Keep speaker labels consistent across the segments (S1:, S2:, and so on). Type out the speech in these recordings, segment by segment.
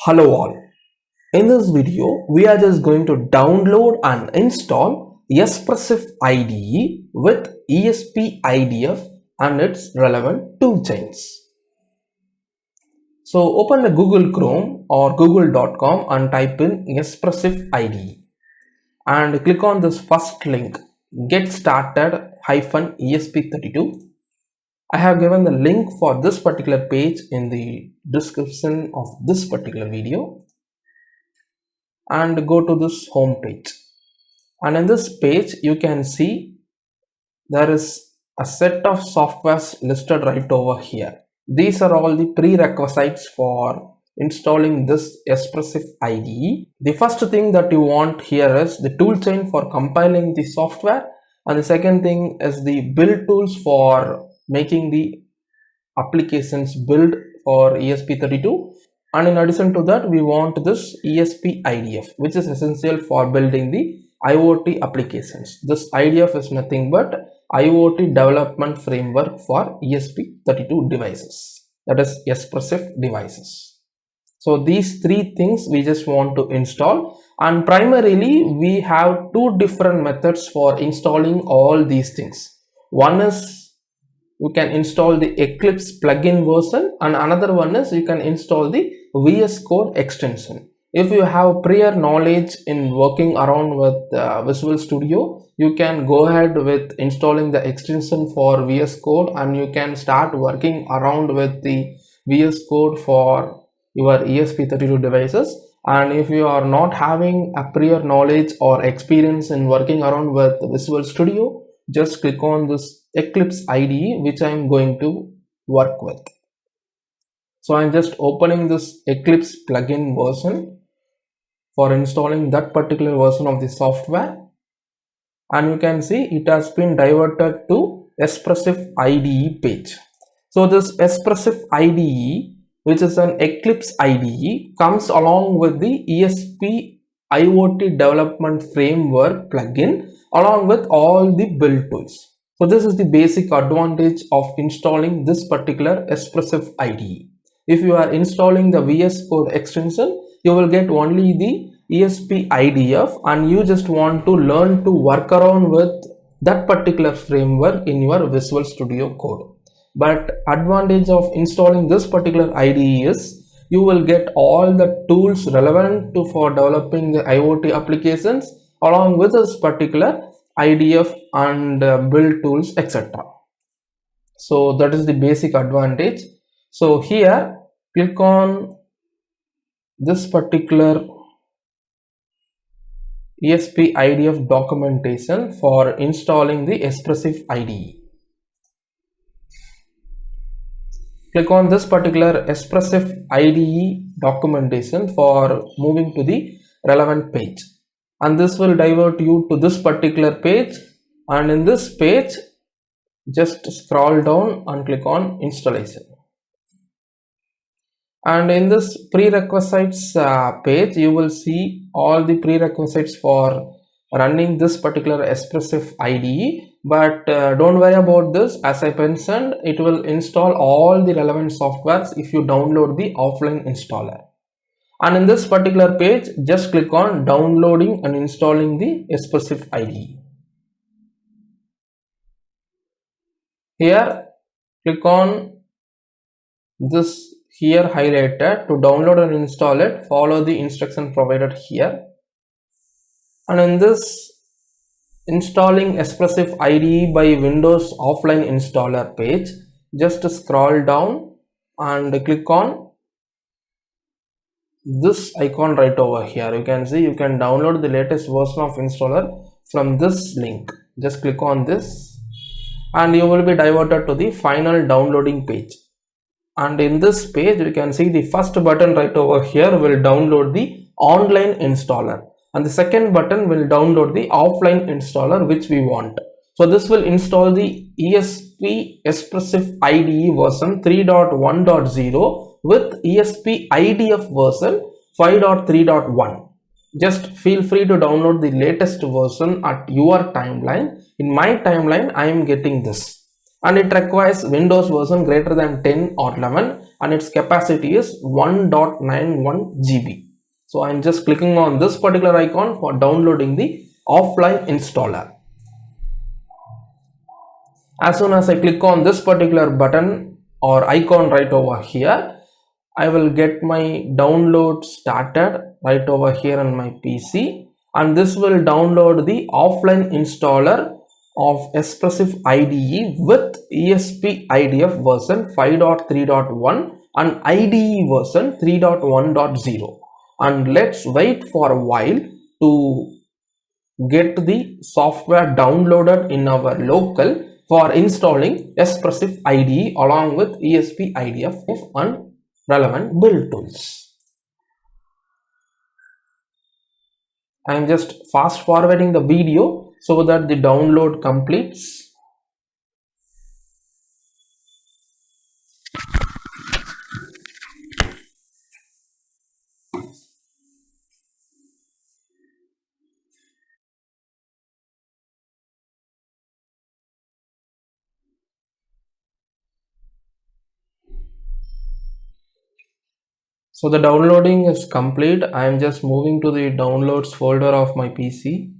S1: Hello all. In this video, we are just going to download and install Espressif IDE with ESP IDF and its relevant toolchains. So open the Google Chrome or google.com and type in Espressif IDE and click on this first link, get started -ESP32. I have given the link for this particular page in the description of this particular video, and go to this home page. And in this page you can see there is a set of softwares listed right over here. These are all the prerequisites for installing this Espressif IDE. The first thing that you want here is the toolchain for compiling the software, and the second thing is the build tools for making the applications build for ESP32, and in addition to that we want this ESP IDF, which is essential for building the IoT applications. This IDF is nothing but IoT development framework for ESP32 devices, that is Espressif devices. So these three things we just want to install, and primarily we have two different methods for installing all these things. One is you can install the Eclipse plugin version, and another one is you can install the VS Code extension. If you have prior knowledge in working around with Visual Studio, you can go ahead with installing the extension for VS Code, and you can start working around with the VS Code for your ESP32 devices. And if you are not having a prior knowledge or experience in working around with Visual Studio, just click on this Eclipse IDE, which I am going to work with. So I am just opening this Eclipse plugin version for installing that particular version of the software, and you can see it has been diverted to Espressif IDE page. So this Espressif IDE, which is an Eclipse IDE, comes along with the ESP IoT development framework plugin along with all the build tools. So this is the basic advantage of installing this particular Espressif IDE. If you are installing the VS Code extension, you will get only the ESP IDF, and you just want to learn to work around with that particular framework in your Visual Studio Code. But advantage of installing this particular IDE is you will get all the tools relevant for developing the IoT applications along with this particular IDF and build tools, etc. So that is the basic advantage. So here click on this particular ESP IDF documentation for installing the Espressif IDE. Click on this particular Espressif IDE documentation for moving to the relevant page, and this will divert you to this particular page. And in this page, just scroll down and click on installation. And in this prerequisites page, you will see all the prerequisites for running this particular Espressif IDE. But don't worry about this. As I mentioned, it will install all the relevant softwares if you download the offline installer. And in this particular page, just click on downloading and installing the Espressif IDE. Here, click on this here highlighted to download and install it. Follow the instruction provided here. And in this installing Espressif IDE by Windows offline installer page, just scroll down and click on this icon right over here. You can see you can download the latest version of installer from this link. Just click on this and you will be diverted to the final downloading page. And in this page you can see the first button right over here will download the online installer, and the second button will download the offline installer which we want. So this will install the ESP Espressif IDE version 3.1.0 with ESP IDF version 5.3.1. Just feel free to download the latest version at your timeline. In my timeline, I am getting this, and it requires Windows version greater than 10 or 11. and its capacity is 1.91 GB. So I'm just clicking on this particular icon for downloading the offline installer. As soon as I click on this particular button or icon right over here, I will get my download started right over here on my PC, and this will download the offline installer of Espressif IDE with ESP IDF version 5.3.1 and IDE version 3.1.0. And let's wait for a while to get the software downloaded in our local for installing Espressif IDE along with ESP IDF and relevant build tools. I am just fast forwarding the video so that the download completes. So the downloading is complete. I am just moving to the downloads folder of my PC.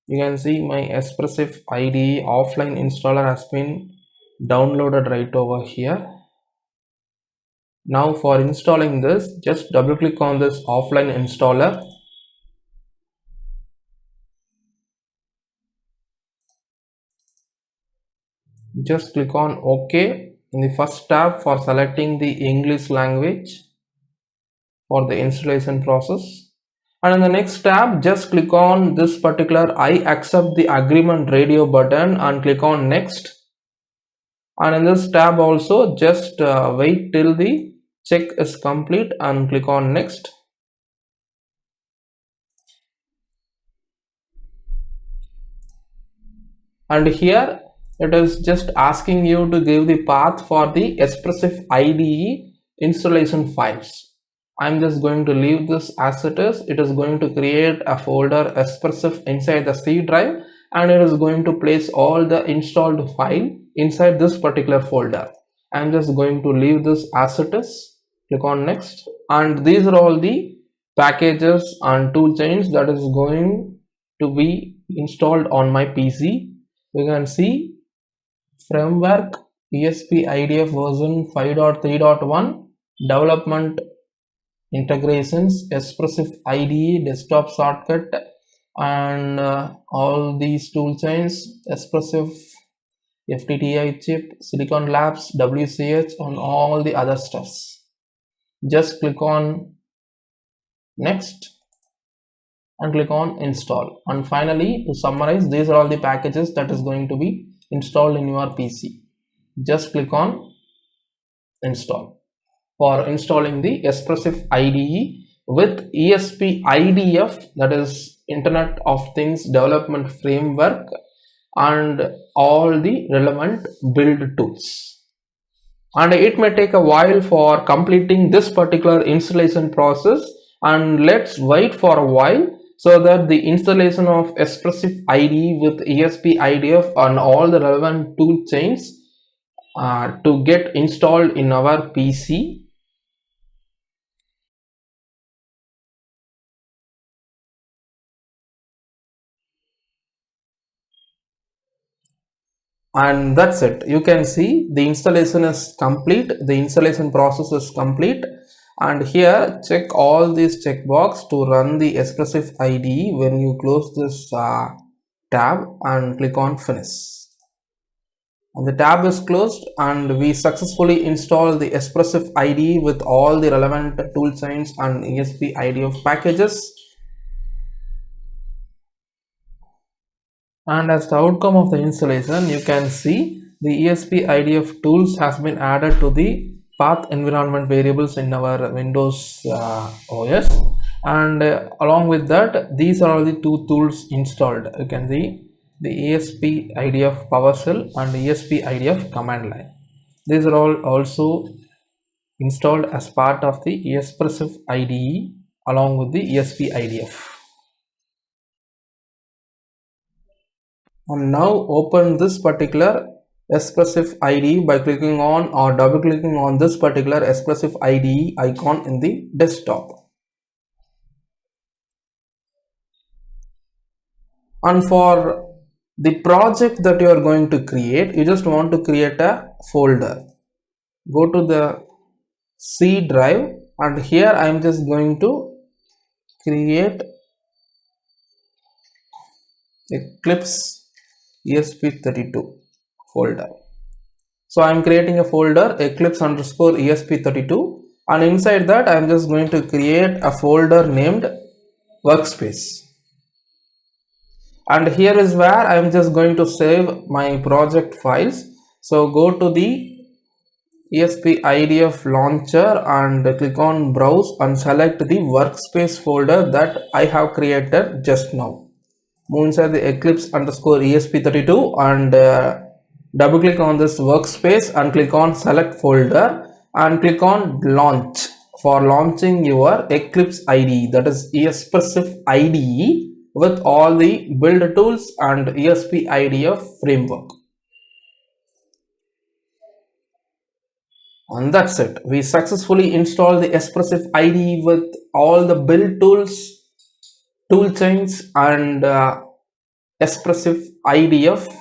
S1: You can see my Espressif IDE offline installer has been downloaded right over here. Now for installing this, just double click on this offline installer. Just click on OK in the first tab for selecting the English language for the installation process. And in the next tab, just click on this particular I accept the agreement radio button and click on next. And in this tab also, just wait till the check is complete and click on next. And here it is just asking you to give the path for the Espressif IDE installation files. I'm just going to leave this as it is. It is going to create a folder Espressif inside the C drive, and it is going to place all the installed file inside this particular folder. I'm just going to leave this as it is. Click on next, and these are all the packages and tool chains that is going to be installed on my PC. You can see framework ESP IDF version 5.3.1, development integrations, Espressif IDE, desktop shortcut, and all these tool chains, Espressif FTTI chip, Silicon Labs, WCH, and all the other stuffs. Just click on next and click on install. And finally, to summarize, these are all the packages that is going to be installed in your PC. Just click on install for installing the Espressif IDE with ESP IDF, that is Internet of Things Development Framework, and all the relevant build tools. And it may take a while for completing this particular installation process, and let's wait for a while so that the installation of Espressif IDE with ESP IDF and all the relevant tool chains to get installed in our PC. And that's it. You can see the installation is complete. The installation process is complete. And here, check all these checkbox to run the Espressif IDE when you close this tab and click on finish. And the tab is closed, and we successfully installed the Espressif IDE with all the relevant tool chains and ESP IDF packages. And as the outcome of the installation, you can see the ESP IDF tools has been added to the path environment variables in our Windows OS, and along with that, these are all the two tools installed. You can see the ESP IDF PowerShell and ESP IDF command line. These are all also installed as part of the Espressif IDE along with the ESP IDF. And now open this particular Espressif IDE by clicking on or double clicking on this particular Espressif IDE icon in the desktop. And for the project that you are going to create, you just want to create a folder. Go to the C drive, and here I am just going to create Eclipse ESP32 folder. So I am creating a folder Eclipse underscore ESP32, and inside that I am just going to create a folder named workspace. And here is where I am just going to save my project files. So go to the ESP IDF launcher and click on browse and select the workspace folder that I have created just now. Move inside the Eclipse underscore ESP32 and double click on this workspace and click on select folder and click on launch for launching your Eclipse IDE, that is Espressif IDE, with all the build tools and ESP IDF framework. And that's it. We successfully installed the Espressif IDE with all the build tools, tool chains, and Espressif IDF,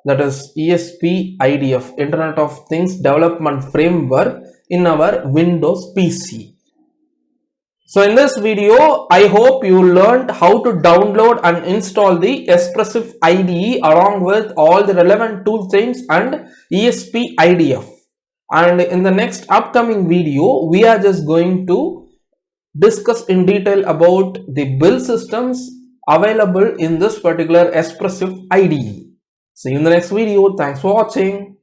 S1: that is ESP IDF, Internet of Things Development Framework, in our Windows PC. So in this video, I hope you learned how to download and install the Espressif IDE along with all the relevant tool chains and ESP IDF. And in the next upcoming video, we are just going to discuss in detail about the build systems available in this particular Espressif IDE. See you in the next video. Thanks for watching.